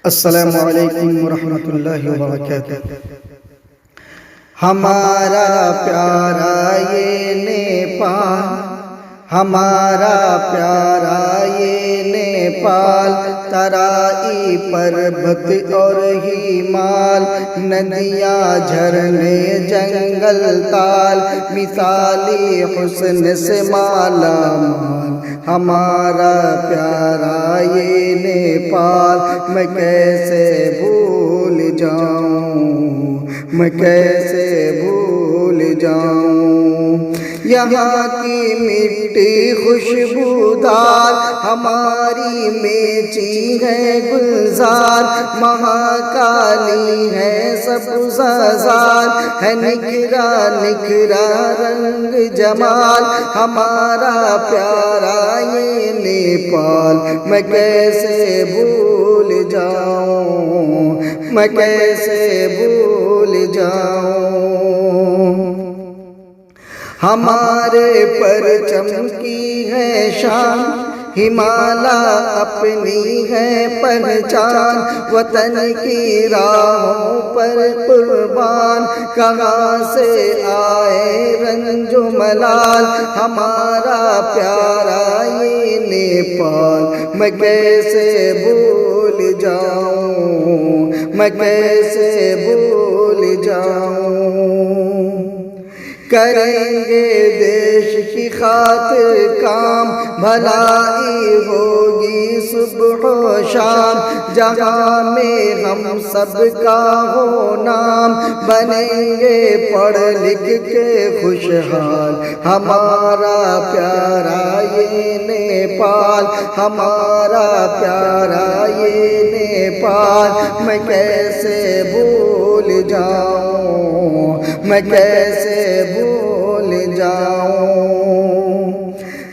السلام علیکم ورحمۃ اللہ وبرکاتہ۔ ہمارا پیارا یہ نیپال، ہمارا پیارا یہ نیپال، ترائی پربت اور ہمال، ندیاں جھرنے جنگل تال، مثالی حسن سے مالا مال۔ ہمارا پیارا یہ نیپال، میں کیسے بھول جاؤں، میں کیسے بھول جاؤں۔ یہاں کی مٹی خوشبودار، ہماری میچی ہے گلزار، مہاکالی ہے سبززار، ہے نکھرا نکھرا رنگ جمال۔ ہمارا پیارا یہ نیپال، میں کیسے بھول جاؤں، میں کیسے بھول جاؤں۔ ہمارے پرچم کی ہے شان، ہمالا اپنی ہے پہچان، وطن کی راہوں پر قربان، کہاں سے آئے رنج و ملال۔ ہمارا پیارا یہ نیپال، میں کیسے بھول جاؤں، میں کیسے بھول جاؤں۔ کریں گے دیش کی خاطر کام، بھلائی ہوگی صبح و شام، جہاں میں ہم سب کا ہو نام، بنیں گے پڑھ لکھ کے خوشحال۔ ہمارا پیارا یہ نیپال، ہمارا پیارا یہ نیپال، میں کیسے بھول جاؤں، میں کیسے بھول جاؤں۔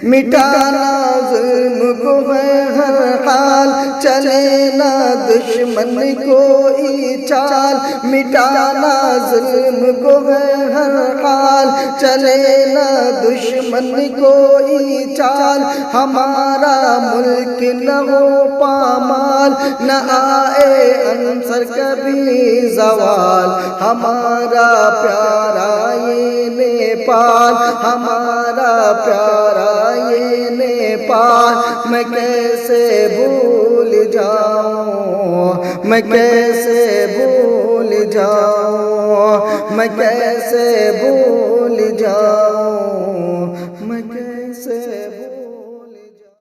مٹانا ظلم کو ہے ہر حال، چلے نہ دشمن کوئی چال، مٹانا ظلم کو ہے ہر حال، چلے نہ دشمن کوئی چال۔ ہمارا ملک نہ ہو پامال، نہ آئے عنصر کبھی زوال۔ ہمارا پیارا یہ نیپال، ہمارا پیارا یہ نیپال، میں کیسے بھول جاؤں، میں کیسے بھول جاؤں، میں کیسے بھول جاؤں۔